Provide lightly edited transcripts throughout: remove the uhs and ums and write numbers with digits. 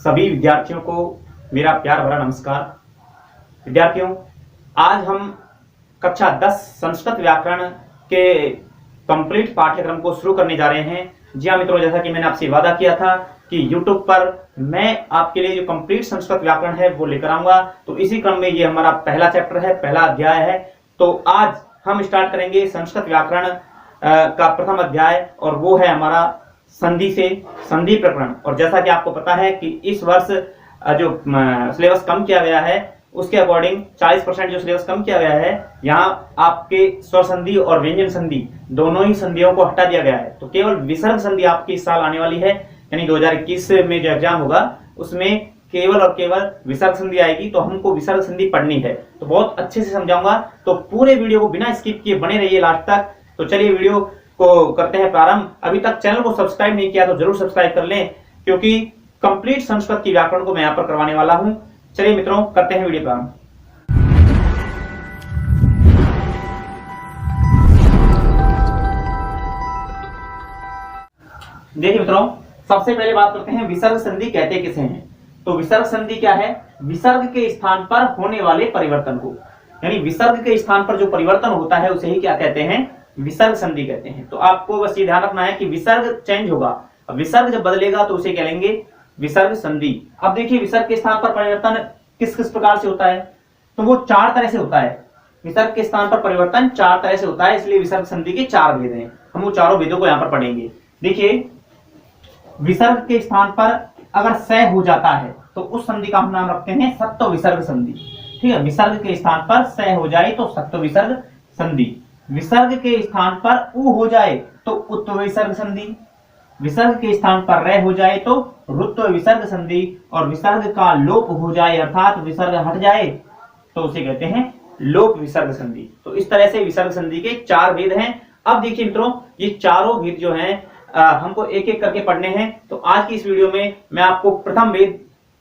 सभी विद्यार्थियों को मेरा प्यार भरा नमस्कार। विद्यार्थियों, आज हम कक्षा 10 संस्कृत व्याकरण के कंप्लीट पाठ्यक्रम को शुरू करने जा रहे हैं। जी हाँ मित्रों, जैसा कि मैंने आपसे वादा किया था कि YouTube पर मैं आपके लिए जो कंप्लीट संस्कृत व्याकरण है वो लेकर आऊंगा, तो इसी क्रम में ये हमारा पहला चैप्टर है, पहला अध्याय है। तो आज हम स्टार्ट करेंगे संस्कृत व्याकरण का प्रथम अध्याय, और वो है हमारा संधि से संधि प्रकरण। और जैसा कि आपको पता है कि इस वर्ष जो सिलेबस कम किया गया है उसके अकॉर्डिंग 40% जो सिलेबस कम किया गया है, यहाँ आपके स्वर संधि और व्यंजन संधि दोनों ही संधियों को हटा दिया गया है। तो केवल विसर्ग संधि आपकी इस साल आने वाली है, यानी 2021 में जो एग्जाम होगा उसमें केवल और केवल विसर्ग संधि आएगी। तो हमको विसर्ग संधि पढ़नी है, तो बहुत अच्छे से समझाऊंगा। तो पूरे वीडियो को बिना स्किप किए बने रहिए लास्ट तक। तो चलिए वीडियो को करते हैं प्रारंभ। अभी तक चैनल को सब्सक्राइब नहीं किया तो जरूर सब्सक्राइब कर लें, क्योंकि कंप्लीट संस्कृत की व्याकरण को मैं यहाँ पर करवाने वाला हूं। चलिए मित्रों, करते हैं वीडियो प्रारंभ। देखिए मित्रों, सबसे पहले बात करते हैं विसर्ग संधि कहते किसे हैं। तो विसर्ग संधि क्या है? विसर्ग के स्थान पर होने वाले परिवर्तन को, यानी विसर्ग के स्थान पर जो परिवर्तन होता है उसे ही क्या कहते हैं? विसर्ग संधि कहते हैं। तो आपको बस ये ध्यान रखना है कि विसर्ग चेंज होगा, अब विसर्ग जब बदलेगा तो उसे कहेंगे विसर्ग संधि। अब देखिए, विसर्ग के स्थान पर परिवर्तन किस किस प्रकार से होता है, तो वो 4 तरह से होता है। विसर्ग के स्थान पर परिवर्तन 4 तरह से होता है, इसलिए विसर्ग संधि के 4 भेद हैं। हम वो चारों भेदों को यहाँ पर पढ़ेंगे। देखिए, विसर्ग के स्थान पर अगर स हो जाता है तो उस संधि का हम नाम रखते हैं सत्व विसर्ग संधि। ठीक है, विसर्ग के स्थान पर स हो जाए तो सत्व विसर्ग संधि। विसर्ग के स्थान पर उ हो जाए तो उत्व विसर्ग संधि। विसर्ग के स्थान पर रे हो जाए तो रुत्व विसर्ग संधि। और विसर्ग का लोप हो जाए अर्थात विसर्ग हट जाए तो उसे कहते हैं लोप विसर्ग संधि। तो इस तरह से विसर्ग संधि के 4 भेद हैं। अब देखिए मित्रों, ये चारों भेद जो हैं हमको एक एक करके पढ़ने हैं। तो आज की इस वीडियो में मैं आपको प्रथम भेद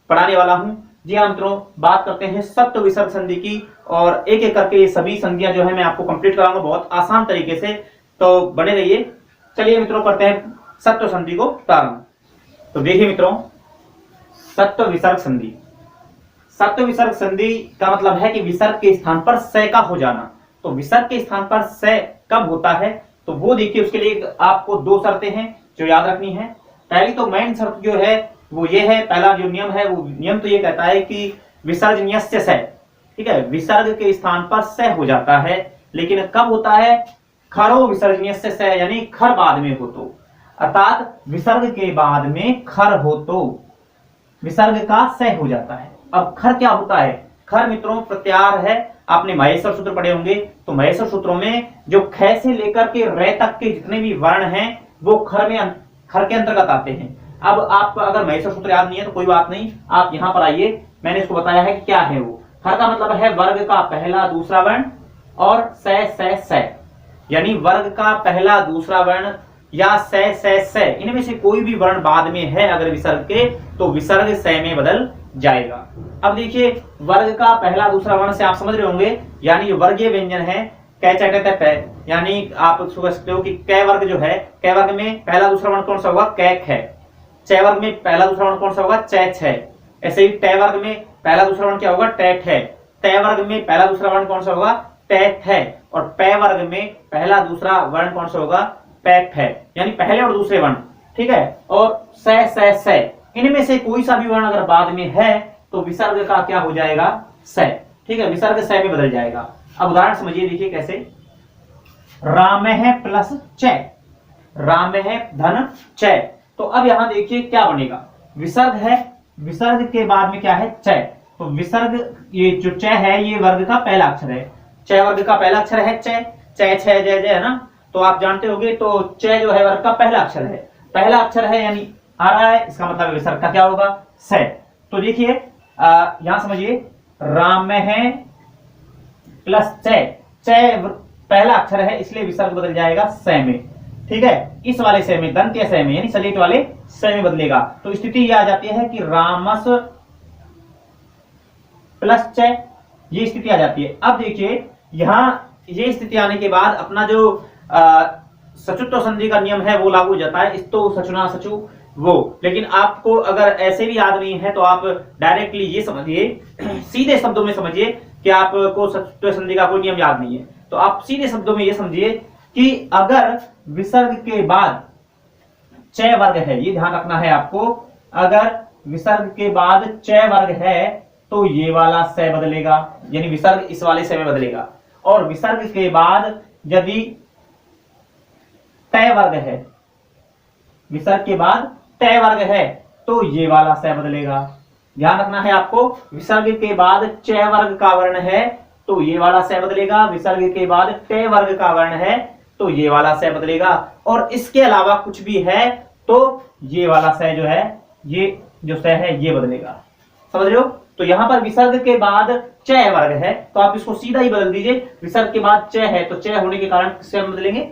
पढ़ाने वाला हूं। जी हाँ मित्रों, बात करते हैं सत्व विसर्ग संधि की, और एक एक करके ये सभी संधियां जो है मैं आपको कंप्लीट कराऊंगा बहुत आसान तरीके से, तो बने रहिए। चलिए मित्रों, करते हैं सत्व संधि को प्रारंभ। तो देखिए मित्रों, सत्व विसर्ग संधि। सत्व विसर्ग संधि का मतलब है कि विसर्ग के स्थान पर स का हो जाना। तो विसर्ग के स्थान पर स कब होता है, तो वो देखिए, उसके लिए आपको 2 शर्तें हैं जो याद रखनी है। पहली तो मेन शर्त जो है वो ये है, पहला जो नियम है वो नियम तो ये कहता है कि विसर्जनीयस्य स। ठीक है, विसर्ग के स्थान पर स हो जाता है, लेकिन कब होता है? खरो विसर्जनीयस्य स, यानी खर बाद में हो तो, अर्थात विसर्ग के बाद में खर हो तो विसर्ग का स हो जाता है। अब खर क्या होता है? खर मित्रों प्रत्याहार है। आपने महेश्वर सूत्र पढ़े होंगे, तो महेश्वर सूत्रों में जो ख से लेकर के रे तक के जितने भी वर्ण हैं वो खर के अंतर्गत आते हैं। अब आप अगर महेश्वर सूत्र याद नहीं है तो कोई बात नहीं, आप यहाँ पर आइए, मैंने इसको बताया है कि क्या है वो। खर का मतलब है वर्ग का पहला दूसरा वर्ण और स, यानी वर्ग का पहला दूसरा वर्ण या स, इनमें से कोई भी वर्ण बाद में है अगर विसर्ग के, तो विसर्ग स में बदल जाएगा। अब देखिए, वर्ग का पहला दूसरा वर्ण से आप समझ रहे होंगे, यानी वर्गीय व्यंजन है कै च ट प, यानी आप समझ सकते हो कि कै वर्ग जो है, कै वर्ग में पहला दूसरा वर्ण कौन सा होगा? कै ख। च वर्ग में पहला दूसरा वर्ण कौन सा होगा? च छ। ऐसे ही ट वर्ग में पहला दूसरा वर्ण क्या होगा? ट ठ। त वर्ग में पहला दूसरा वर्ण कौन सा होगा? ट थ। और प वर्ग में पहला दूसरा वर्ण कौन सा होगा? प फ, यानी पहले और दूसरे वर्ण। ठीक है, और स, इनमें से कोई सा भी वर्ण अगर बाद में है तो विसर्ग का क्या हो जाएगा? स। ठीक है, विसर्ग स में बदल जाएगा। अब उदाहरण समझिए, देखिए कैसे। राम है प्लस च, राम है धन च। तो अब यहां देखिए क्या बनेगा? विसर्ग है, विसर्ग के बाद में क्या है? च। तो विसर्ग, ये जो च है ये वर्ग का पहला अक्षर है। च वर्ग का पहला अक्षर है च, च छ जय जय, है ना? तो आप जानते होंगे, तो च जो है वर्ग का पहला अक्षर है, पहला अक्षर है यानी आ रहा है, इसका मतलब विसर्ग का क्या होगा? स। तो देखिए यहां समझिए, राम है प्लस च, पहला अक्षर है इसलिए विसर्ग बदल जाएगा स में। ठीक है, इस वाले स में, दंत स में, यानी सलेट वाले स में बदलेगा। तो स्थिति ये आ जाती है कि रामस प्लस च, ये स्थिति आ जाती है। अब देखिए, यहां ये स्थिति आने के बाद अपना जो सचुत्व संधि का नियम है वो लागू हो जाता है। इस्तो सचुना सचु वो। लेकिन आपको अगर ऐसे भी याद नहीं है तो आप डायरेक्टली ये समझिए, सीधे शब्दों में समझिए कि आपको सत्व संधि का कोई नियम याद नहीं है, तो आप सीधे शब्दों में ये समझिए कि अगर विसर्ग के बाद चय वर्ग है, ये ध्यान रखना है आपको, अगर विसर्ग के बाद चय वर्ग है तो ये वाला स बदलेगा, यानी विसर्ग इस वाले स में बदलेगा। और विसर्ग के बाद यदि तय वर्ग है, विसर्ग के बाद तय वर्ग है तो ये वाला स बदलेगा। ध्यान रखना है आपको, विसर्ग के बाद चय वर्ग का वर्ण है तो ये वाला स बदलेगा, विसर्ग के बाद तय वर्ग का वर्ण है तो ये वाला स बदलेगा, और इसके अलावा कुछ भी है तो ये वाला स जो है, ये जो स है ये बदलेगा। समझ रहे हो? तो यहां पर विसर्ग के बाद चय वर्ग है तो आप इसको सीधा ही बदल दीजिए, विसर्ग के बाद चय है तो चय होने के कारण किससे हम बदलेंगे,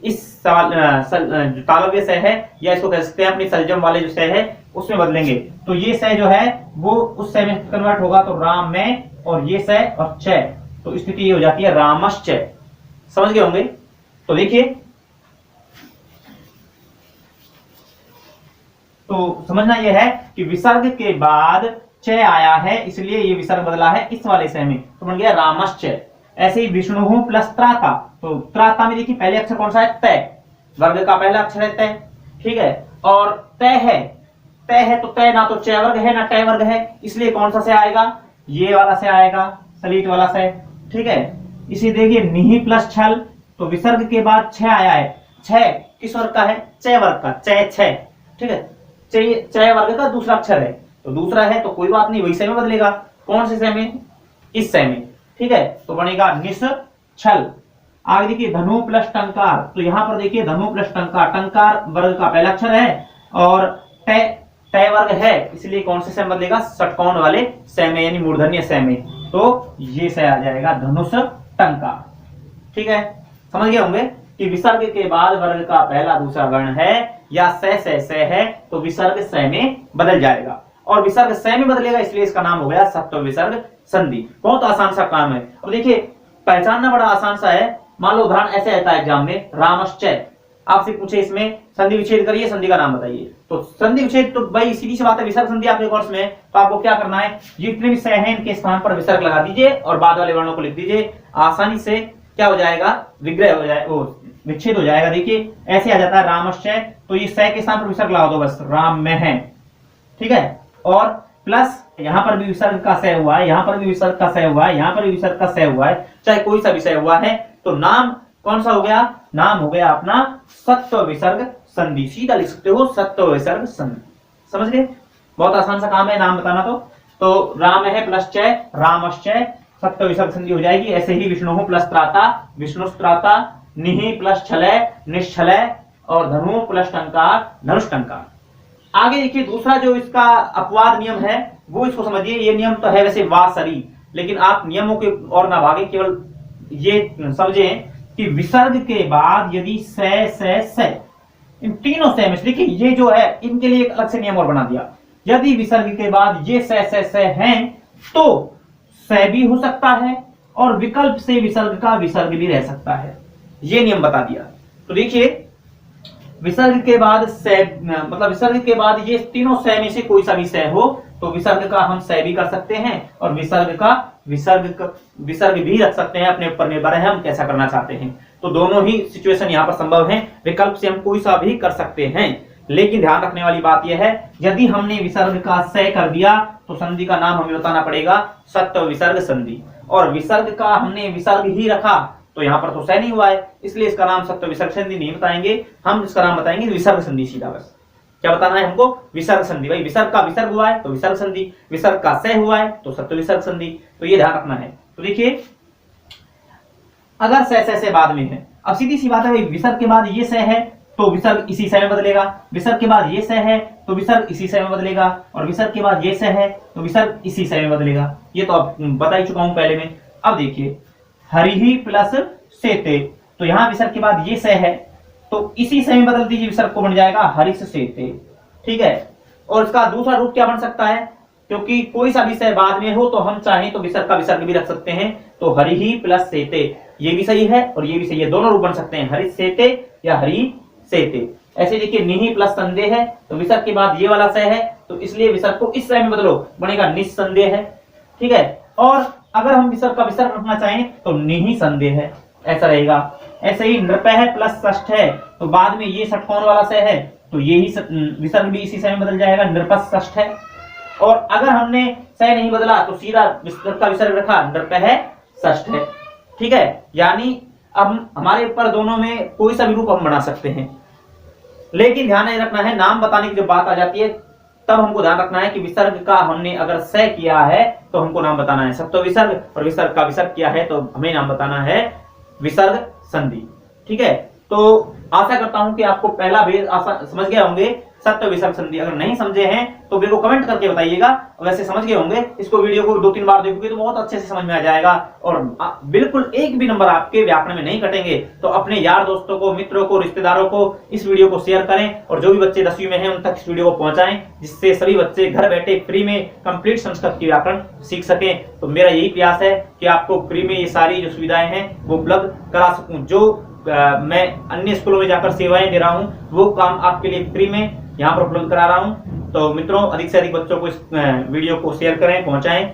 इस जो तालव्य स है या इसको कह सकते हैं अपनी सलजम वाले जो स है उसमें बदलेंगे। तो ये स जो है वो उस स में कन्वर्ट होगा तो राम में, और ये स और चय, तो स्थिति ये हो जाती है रामश्चय। समझ गए होंगे? तो देखिए, तो समझना यह है कि विसर्ग के बाद चय आया है इसलिए ये विसर्ग बदला है इस वाले स में, तो बन गया रामश्चय। ऐसे ही विष्णु प्लस त्राता, तो त्राता में देखिए पहले अक्षर कौन सा है, तय, वर्ग का पहला अक्षर है तय, ठीक है, और तय है, तय है तो तय ना तो चय वर्ग है ना टय वर्ग है, इसलिए कौन सा से आएगा, ये वाला से आएगा, सलीट वाला से, ठीक है। इसी देखिए निहि प्लस छल, तो विसर्ग के बाद छ आया है, छ किस वर्ग का है, चय वर्ग का, चय छ, ठीक है, चय वर्ग का दूसरा अक्षर है, तो दूसरा है तो कोई बात नहीं, वही से में बदलेगा। कौन से से में, इस से में, ठीक है, तो बनेगा निस छल। आगे देखिए धनु प्लस टंकार, तो यहां पर देखिए धनु प्लस टंकार, टंकार वर्ग का पहला अक्षर है और तय वर्ग है इसलिए कौन से से बदलेगा, षटकोण वाले से में, यानी मूर्धन्य से में, तो ये से आ जाएगा धनुष टंकार। ठीक है, समझ गए होंगे कि विसर्ग के बाद वर्ग का पहला दूसरा वर्ण है या से है तो विसर्ग से में बदल जाएगा, और विसर्ग से में बदलेगा इसलिए इसका नाम हो गया सत्व विसर्ग संधि। बहुत आसान सा काम है। अब देखिए पहचानना बड़ा आसान सा है। मान लो उदाहरण ऐसे रहता है एग्जाम में, रामश्चय, आपसे पूछे इसमें संधि विच्छेद करिए, संधि का नाम बताइए, तो संधि विच्छेद तो भाई सीधी सी बात है, विसर्ग संधि आपके कोर्स में, तो आपको क्या करना है, जितने भी सह हैं इनके स्थान पर विसर्ग लगा दीजिए और बाद वाले वर्णों को लिख दीजिए, आसानी से क्या हो जाएगा, विग्रह हो जाएगा, विच्छेद हो जाएगा। देखिए ऐसे आ जाता है रामश्चय, तो ये सह के स्थान पर विसर्ग लगा दो बस, राम में है, ठीक है, और प्लस यहां पर भी विसर्ग का सह हुआ है, यहां पर भी विसर्ग का सह हुआ है, यहां पर भी विसर्ग का सह हुआ है, चाहे कोई सा विषय हुआ है, तो नाम कौन सा हो गया, नाम हो गया अपना सत्व विसर्ग संधि। सीधा लिख सकते हो सत्व विसर्ग संधि। समझ गए, बहुत आसान सा काम है नाम बताना। तो राम है प्लस चय, रामश्चय, सत्व विसर्ग संधि हो जाएगी। ऐसे ही विष्णु प्लस त्राता, विष्णुस्त्राता, निहि प्लस छलय, निश्छलय, और धनु प्लस टंकार, धनुष्टंकार। आगे देखिए दूसरा जो इसका अपवाद नियम है वो इसको समझिए। ये नियम तो है वैसे वासरी, लेकिन आप नियमों के और ना भागे, केवल ये समझें कि विसर्ग के बाद यदि से इन तीनों से में देखिए ये जो है इनके लिए एक अलग से नियम और बना दिया। यदि विसर्ग के बाद ये से हैं तो से भी हो सकता है और विकल्प से विसर्ग का विसर्ग भी रह सकता है, ये नियम बता दिया। तो देखिए विसर्ग के बाद से, मतलब विसर्ग के बाद ये तीनों से में से कोई सा भी से हो तो विसर्ग का हम से भी कर सकते हैं और विसर्ग का विसर्ग भी रख सकते हैं, अपने ऊपर निर्भर है हम कैसा करना चाहते हैं। तो दोनों ही सिचुएशन यहाँ पर संभव है, विकल्प से हम कोई सा भी कर सकते हैं। लेकिन ध्यान रखने वाली बात यह है, यदि हमने विसर्ग का से कर दिया तो संधि का नाम हमें बताना पड़ेगा सत्व विसर्ग संधि, और विसर्ग का हमने विसर्ग ही रखा तो यहाँ पर तो से नहीं हुआ है, इसलिए इसका नाम सत्व विसर्ग संधि नहीं बताएंगे, हम इसका नाम बताएंगे विसर्ग संधि। सीधा बस क्या बताना है हमको, विसर्ग संधि। भाई विसर्ग का विसर्ग हुआ है तो विसर्ग संधि, विसर्ग का से हुआ है तो सत्व विसर्ग संधि, तो ये ध्यान रखना है। तो देखिए अगर से बाद में है, अब सीधी सी बात है, विसर्ग के बाद ये से है तो विसर्ग इसी से में बदलेगा, विसर्ग के बाद ये से है तो विसर्ग इसी से में बदलेगा, और विसर्ग के बाद ये से है तो विसर्ग इसी से में बदलेगा। ये तो अब बता ही चुका हूं पहले में। अब देखिए हरिहि प्लस सेते, तो यहां विसर्ग के बाद ये से है तो इसी से में बदल दीजिए, विसर्ग को बन जाएगा हरिस सेते, ठीक है। और इसका दूसरा रूप क्या बन सकता है, क्योंकि कोई सा भी से बाद में हो तो हम चाहें तो विसर्ग का विसर्ग भी रख सकते हैं, तो हरिहि प्लस सेते, ये भी सही है और ये भी सही है, दोनों रूप बन सकते हैं, हरिस सेते या हरि सेते। ऐसे देखिए निहि प्लस संदेह है, तो विसर्ग के बाद ये वाला स है, तो इसलिए विसर्ग को इस स में बदलो, बनेगा निस्संदेह है। ठीक है, और अगर हम विसर्ग का विसर्ग रखना चाहें तो निहि संदेह है, ऐसा रहेगा। ऐसे ही नृपह प्लस षष्ठ है, तो बाद में ये षठ कौन वाला स है, तो ये ही विसर्ग भी इसी स में बदल जाएगा, नृपस षष्ठ है। और अगर हमने स नहीं बदला तो सीधा विसर्ग का विसर्ग रखा, नृपह षष्ठ है। ठीक है, यानी अब हमारे ऊपर दोनों में कोई सा भी रूप हम बना सकते हैं, लेकिन ध्यान नहीं रखना है, नाम बताने की जब बात आ जाती है तब हमको ध्यान रखना है कि विसर्ग का हमने अगर स किया है तो हमको नाम बताना है सत्व विसर्ग, और विसर्ग का विसर्ग किया है तो हमें नाम बताना है विसर्ग संधि। ठीक है, तो आशा करता हूं कि आपको पहला भेद समझ गए होंगे, सत्व विसर्ग संधि। अगर नहीं समझे हैं तो मेरे को कमेंट करके बताइएगा, वैसे समझ गए होंगे, इसको वीडियो को 2-3 बार देखोगे तो बहुत अच्छे से समझ में आ जाएगा, और बिल्कुल एक भी नंबर आपके व्याकरण में नहीं कटेंगे। तो अपने यार दोस्तों को, मित्रों को, रिश्तेदारों को इस वीडियो को शेयर करें, और जो भी बच्चे 10वीं में हैं उन तक इस वीडियो को पहुंचाएं, जिससे सभी बच्चे घर बैठे फ्री में कंप्लीट संस्कृत की व्याकरण सीख सकें। तो मेरा यही प्रयास है कि आपको फ्री में ये सारी जो सुविधाएं हैं वो उपलब्ध करा सकूं। जो मैं अन्य स्कूलों में जाकर सेवाएं दे रहा हूं वो काम आपके लिए फ्री में यहाँ पर उपलब्ध करा रहा हूं। तो मित्रों, अधिक से अधिक बच्चों को इस वीडियो को शेयर करें, पहुंचाएं।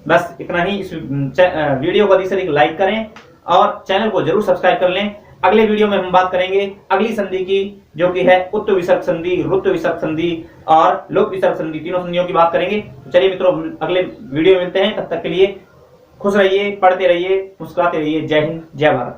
बस इतना ही। इस वीडियो को अधिक से अधिक लाइक करें और चैनल को जरूर सब्सक्राइब कर लें। अगले वीडियो में हम बात करेंगे अगली संधि की, जो कि है उत्त विसर्ग संधि, रुत विसर्ग संधि और लोप विसर्ग संधि, तीनों संधियों की बात करेंगे। तो चलिए मित्रों, अगले वीडियो में मिलते हैं, तब तक के लिए खुश रहिए, पढ़ते रहिए, मुस्कुराते रहिए। जय हिंद, जय भारत।